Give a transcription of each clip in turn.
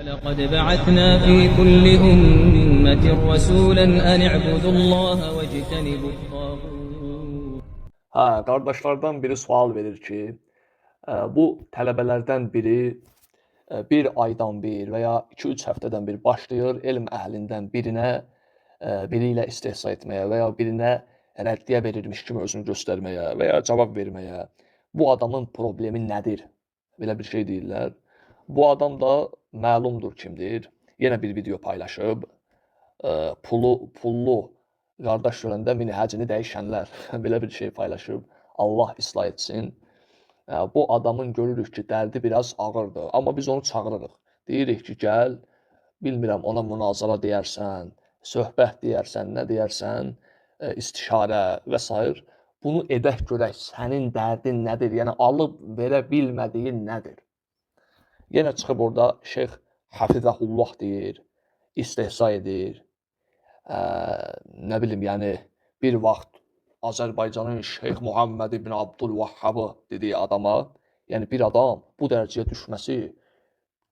ولقد بعثنا في كل أمة رسولا أن اعبدوا الله واجتنبوا الطاغوت. Qardaşlardan biri sual verir ki, bu tələbələrdən biri bir aydan bir və ya 2-3 həftədən bir başlayır elm əhlindən biri ilə istehza etməyə və ya birinə rəddiyə verilmiş kimi özünü göstərməyə və ya cavab verməyə. Bu adamın problemi nədir? Belə bir şey deyirlər. Bu adam da məlumdur kimdir. Yenə bir video paylaşıb. Pullu qardaş görəndə minhəcini dəyişənlər belə bir şey paylaşıb. Allah islah etsin. Bu adamın görürük ki, dərdi biraz ağırdır. Amma biz onu çağırırıq. Deyirik ki, gəl, bilmirəm, ona münazara deyərsən, söhbət deyərsən, nə deyərsən, istişarə və s. Bunu edək görək, sənin dərdin nədir? Yəni, alıb verə bilmədiyin nədir? Yenə çıxıb orada Şeyx Hafizəhullah deyir, istehza edir. Nə bilim, yəni, bir vaxt Azərbaycanın Şeyx Muhammed ibn Abdülvahhabı dediyi adama, yəni bir adam bu dərəcəyə düşməsi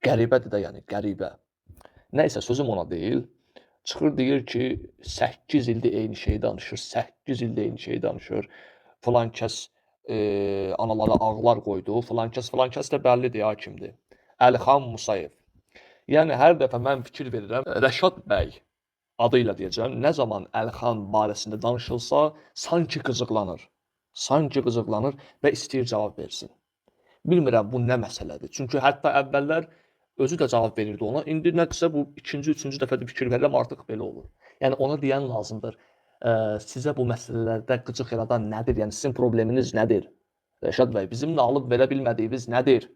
qəribədir də, yəni qəribə. Nəysə, sözüm ona deyil. Çıxır deyir ki, 8 ildir eyni şeyi danışır, 8 ildir eyni şeyi danışır. Filan kəs analara ağlar qoydu, filan kəs də bəllidir ya kimdir. Əlixan Musayev. Yəni, hər dəfə mən fikir verirəm, Rəşad bəy adıyla deyəcəm, nə zaman Əlixan barəsində danışılsa, sanki qıcıqlanır. Sanki qıcıqlanır və istəyir cavab versin. Bilmirəm, bu nə məsələdir. Çünki hətta əvvəllər özü də cavab verirdi ona. İndi nədirsə bu ikinci, üçüncü dəfədə fikir verirəm, artıq belə olur. Yəni, ona deyən lazımdır. Sizə bu məsələlərdə qıcıq yaradan nədir? Yəni, sizin probleminiz nədir? Rəşad bəy, bizimlə alıb verə bilmədiyiniz nədir?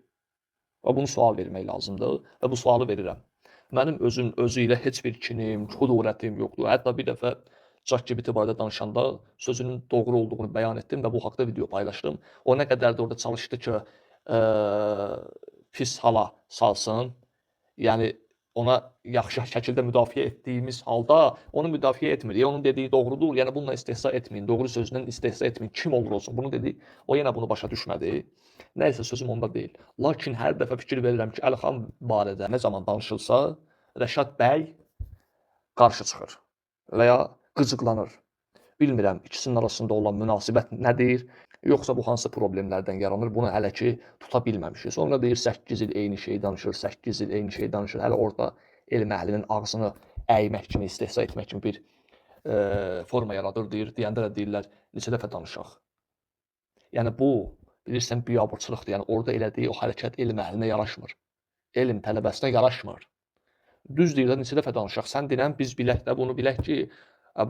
Və bunu sual vermək lazımdır və bu sualı verirəm. Mənim özü ilə heç bir kinim, xudurətim yoxdur. Hətta bir dəfə ChatGPT barədə danışanda sözünün doğru olduğunu bəyan etdim və bu haqda video paylaşdım. O nə qədər də orada çalışdı ki, pis hala salsın. Yəni, ona yaxşı şəkildə müdafiə etdiyimiz halda onu müdafiə etmir. Onun dediyi doğrudur, yəni bununla istehza etməyin, doğru sözündən istehza etməyin, kim olur olsun bunu dedi. O yenə bunu başa düşmədi. Nəysə, sözüm onda deyil. Lakin hər dəfə fikir verirəm ki, Əlixan barədə nə zaman danışılsa, Rəşad bəy qarşı çıxır və ya qıcıqlanır. Bilmirəm, ikisinin arasında olan münasibət nədir, yoxsa bu hansı problemlərdən yaranır, bunu hələ ki tuta bilməmişik. Sonra deyir, 8 il eyni şeyi danışır, 8 il eyni şeyi danışır. Hələ orada elm əhlinin ağzını əymək kimi, istehza etmək kimi bir forma yaradır, deyir. Deyəndə də deyirlər, neçə dəfə danışaq. Yəni, bu, bilirsən, biabırçılıqdır. Yəni, orada elədiyi o hərəkət elm əhlinə yaraşmır. Elm tələbəsinə yaraşmır. Düz deyir, neçə dəfə danışaq. Sən deyirəm, biz bilək də, bunu bilək ki,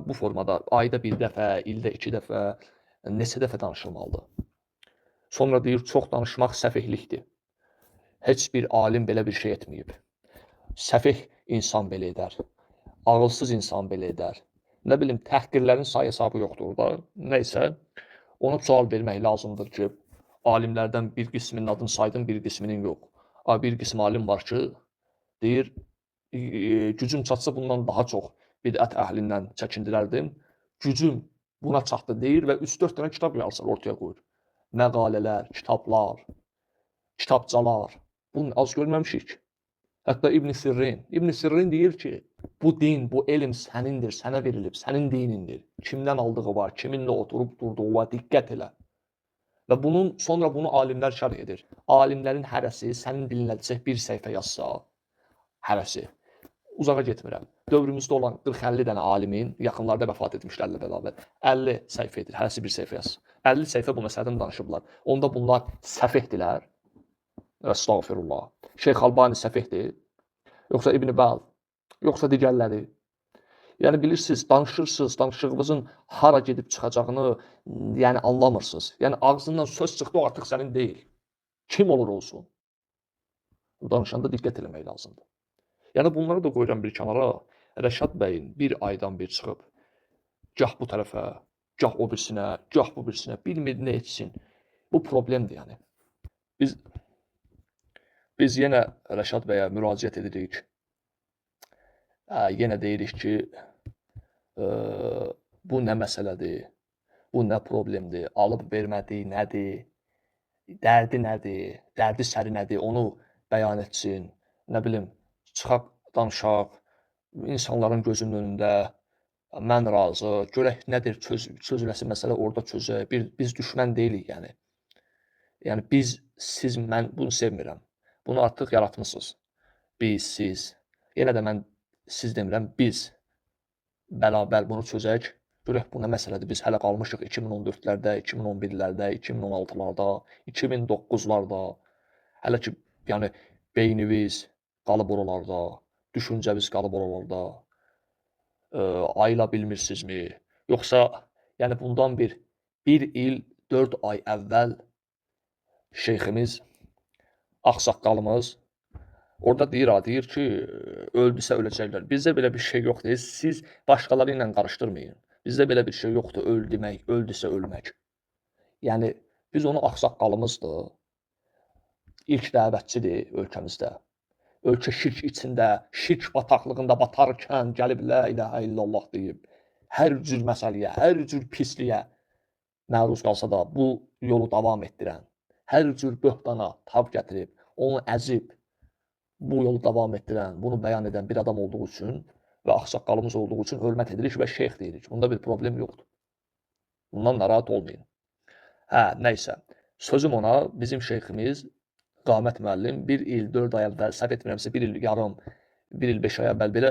bu formada ayda bir dəfə, ildə 2 dəfə, neçə dəfə danışılmalıdır. Sonra deyir, çox danışmaq səfihlikdir. Heç bir alim belə bir şey etməyib. Səfih insan belə edər. Ağılsız insan belə edər. Nə bilim, təhqirlərin sayı hesabı yoxdur da. Nəysə, ona sual vermək lazımdır ki, alimlərdən bir qisminin adını saydım, bir qisminin yox. Bir qism alim var ki, deyir, gücüm çatsa bundan daha çox bidət əhlindən çəkindirərdim. Gücüm buna çatdı deyir və 3-4 dənə kitab yazır, ortaya qoyur. Məqalələr, kitablar, kitabcalar. Bunu az görməmişik. Hətta İbn Sirrin deyir ki, bu din, bu elm sənindir, sənə verilib, sənin dinindir. Kimdən aldığı var, kiminlə oturub durduğuna diqqət elə. Və sonra bunu alimlər şərh edir. Alimlərin hərəsi sənin dilinəcək bir səhifə yazsa, hərəsi. Uzağa getmirəm. Dövrümüzdə olan 40-50 dənə alimin, yaxınlarda vəfat etmişlərlə bərabər, 50 səhifə edir, hərəsi bir səhifə yaz. 50 səhifə bu məsələdən danışıblar. Onda bunlar səfihdirlər. Əstağfirullah. Şeyx Albani səfihdir. Yoxsa İbn Bəz, yoxsa digərləri. Yəni, bilirsiniz, danışırsınız, danışığınızın hara gedib çıxacağını yəni anlamırsınız. Yəni, ağzından söz çıxdı, o artıq sənin deyil. Kim olur olsun. Bu danışanda diqqət eləmək lazımdır. Yəni, bunları da qoyuram bir kənara. Rəşad bəyin bir aydan bir çıxıb, gah bu tərəfə, gah o birisinə, gah bu birisinə, bilmir nə etsin. Bu problemdir, yəni. Biz yenə Rəşad bəyə müraciət edirik. Yenə deyirik ki, bu nə məsələdir, bu nə problemdir, alıb vermədiyi nədir, dərdi nədir, dərdi səri nədir, onu bəyan etsin. Nə bilim, çıxaq, danışaq, insanların gözünün önündə mən razı, görək nədir çözüləsi məsələ orada çözək. Biz düşmən deyilik yəni. Yəni biz, siz, mən bunu sevmirəm. Bunu artıq yaratmısınız. Biz, siz. Yenə də mən siz demirəm, biz bərabər bunu çözək. Görək bu nə məsələdir. Biz hələ qalmışıq 2014-lərdə, 2011-lərdə, 2016-larda, 2009-larda. Hələ ki, yəni beynimiz qalıb oralarda, düşüncəmiz qalıb oralarda. Ayıla bilmirsinizmi? Yoxsa yəni bundan bir il 4 ay əvvəl şeyximiz, ağsaqqalımız orada deyir ki, öldüsə öləcəklər. Bizdə belə bir şey yoxdur. Siz başqaları ilə qarışdırmayın. Bizdə belə bir şey yoxdur. Öl demək, öldüsə ölmək. Yəni biz onu ağsaqqalımızdır. İlk dəvətçidir ölkəmizdə. Ölkə şirk içində, şirk bataqlığında batarkən gəlib la ilahə illallah deyib, hər cür məsələyə, hər cür pisliyə məruz qalsa da bu yolu davam etdirən, hər cür böhtana tab gətirib, onu əzib, bu yolu davam etdirən, bunu bəyan edən bir adam olduğu üçün və ağsaqqalımız olduğu üçün hörmət edirik və şeyx deyirik. Bunda bir problem yoxdur. Bundan narahat olmayın. Nəysə, sözüm ona, bizim şeyximiz Qamət müəllim 1 il 4 ay əvvəl, səhv etmirəmsə 1 il yarım, 1 il 5 ay əvvəl belə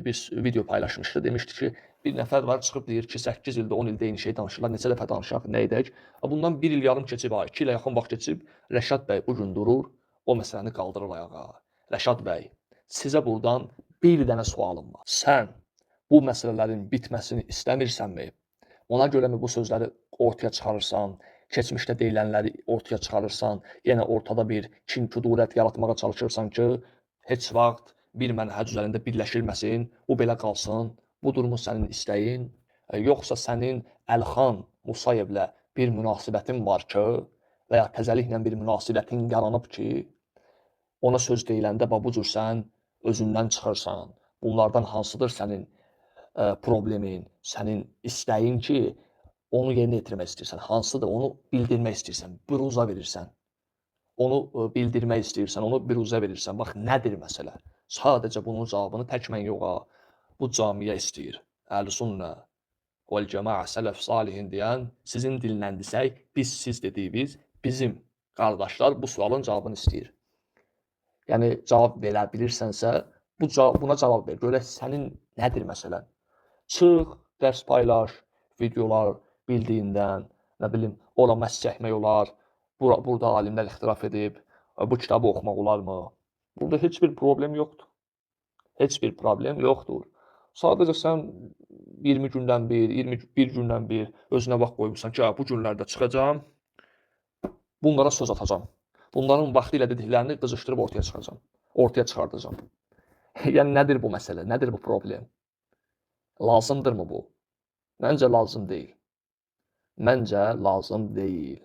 bir video paylaşmışdı. Demişdi ki, bir nəfər var çıxıb deyir ki, 8 ildə 10 ildə eyni şey danışırlar, neçə dəfə danışaq, nə edək? Bundan 1 il yarım keçib, 2 ilə yaxın vaxt keçib, Rəşad bəy bu gün durur, o məsələni qaldırır ayağa. Rəşad bəy, sizə buradan bir dənə sualım var. Sən bu məsələlərin bitməsini istəmirsənmi? Ona görəmi bu sözləri ortaya çıxarırsan, keçmişdə deyilənləri ortaya çıxarırsan, yenə ortada bir kin-kudurət yaratmağa çalışırsan ki, heç vaxt bir mənhəc üzərində birləşilməsin, bu belə qalsın, budurmu sənin istəyin, yoxsa sənin Əlxan Musayevlə bir münasibətin var ki, və ya təzəliklə bir münasibətin yaranıb ki, ona söz deyiləndə bu cür sən özündən çıxırsan, bunlardan hansıdır sənin problemin, sənin istəyin ki, onu yerinə yetirmək istəyirsən, hansıdır, onu bildirmək istəyirsən, büruzə verirsən. Onu bildirmək istəyirsən, onu büruzə verirsən. Bax, nədir məsələ? Sadəcə bunun cavabını tək mən yox, bu camiyə istəyir. Əhl-Sünnə vəl-Cəmaə sələf salihin deyən, sizin dilləndisək, biz, siz dediyimiz, bizim qardaşlar bu sualın cavabını istəyir. Yəni, cavab verə bilirsənsə, buna cavab ver. Görək, sənin nədir məsələn? Çıx, dərs paylaş, videolar, bildiyindən, nə bilim, ora məhz çəkmək olar, burada alimlər ixtilaf edib, bu kitabı oxumaq olarmı? Burada heç bir problem yoxdur. Heç bir problem yoxdur. Sadəcə sən 20 gündən bir, 21 gündən bir özünə vaxt qoymuşsan ki, bu günlərdə çıxacam, bunlara söz atacam. Bunların vaxtı ilə dediklərini qızışdırıb ortaya çıxardacam. Yəni, nədir bu məsələ, nədir bu problem? Lazımdırmı bu? Məncə lazım deyil. Məncə lazım deyil.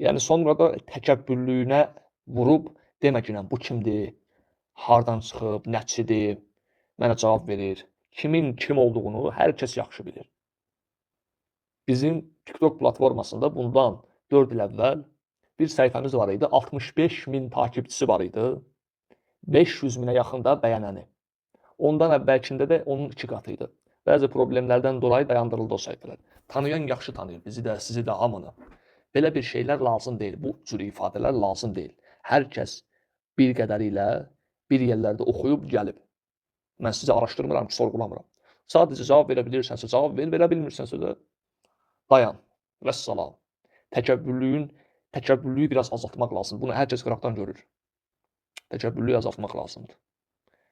Yəni, sonra da təkəbbürlüyünə vurub, deməkinən, bu kimdir, hardan çıxıb, nəçidir, mənə cavab verir. Kimin kim olduğunu hər kəs yaxşı bilir. Bizim TikTok platformasında bundan 4 il əvvəl bir səhifəmiz var idi, 65.000 takipçisi var idi, 500.000-ə yaxın da bəyənəni. Ondan əvvəlkində də onun 2 qatı idi. Bəzi problemlərdən dolayı dayandırıldı o səhifələr. Tanıyan yaxşı tanıyır, bizi də, sizi də, hamını. Belə bir şeylər lazım deyil, bu cür ifadələr lazım deyil. Hər kəs bir qədəri ilə bir yerlərdə oxuyub gəlib. Mən sizi araşdırmıram ki, sorğulamıram. Sadəcə cavab verə bilirsənsə cavab ver, verə bilmirsənsə də dayan, vəssalam. Təkəbbürlüyü biraz azaltmaq lazım. Bunu hər kəs qıraqdan görür. Təkəbbürlüyü azaltmaq lazımdır.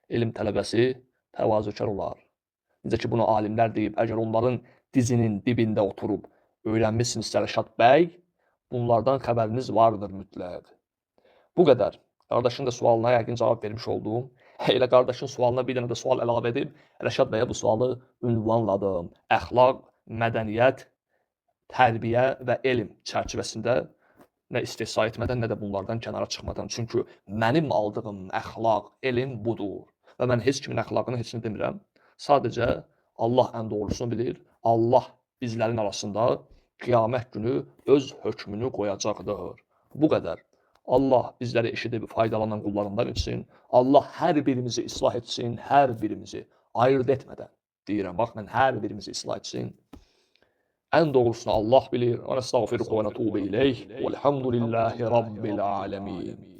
Elm tələbəsi təvazökar olar. Necə ki, bunu alimlər deyib, əgər onların dizinin dibində oturub öyrənmişsinizsə Rəşad bəy, bunlardan xəbəriniz vardır mütləq. Bu qədər. Qardaşın da sualına yəqin cavab vermiş olduğum. Elə qardaşın sualına bir dənə də sual əlavə edib, Rəşad bəyə bu sualı ünvanladım. Əxlaq, mədəniyyət, tərbiyə və elm çərçivəsində nə istehsa etmədən, nə də bunlardan kənara çıxmadan. Çünki mənim aldığım əxlaq, elm budur. Və mən heç kimin əxlaqını heç nə demirəm. Sadəcə Allah ən doğrusunu bilir. Allah bizlərin arasında qiyamət günü öz hökmünü qoyacaqdır. Bu qədər. Allah bizləri eşidib faydalanan qullarından etsin. Allah hər birimizi islah etsin, hər birimizi ayırt etmədən. Deyirəm, bax, mən hər birimizi islah etsin. Ən doğrusunu Allah bilir. Və nəstəğfiruhu və nətubu ileyh. Vəlhamdülillahi Rabbil alemin.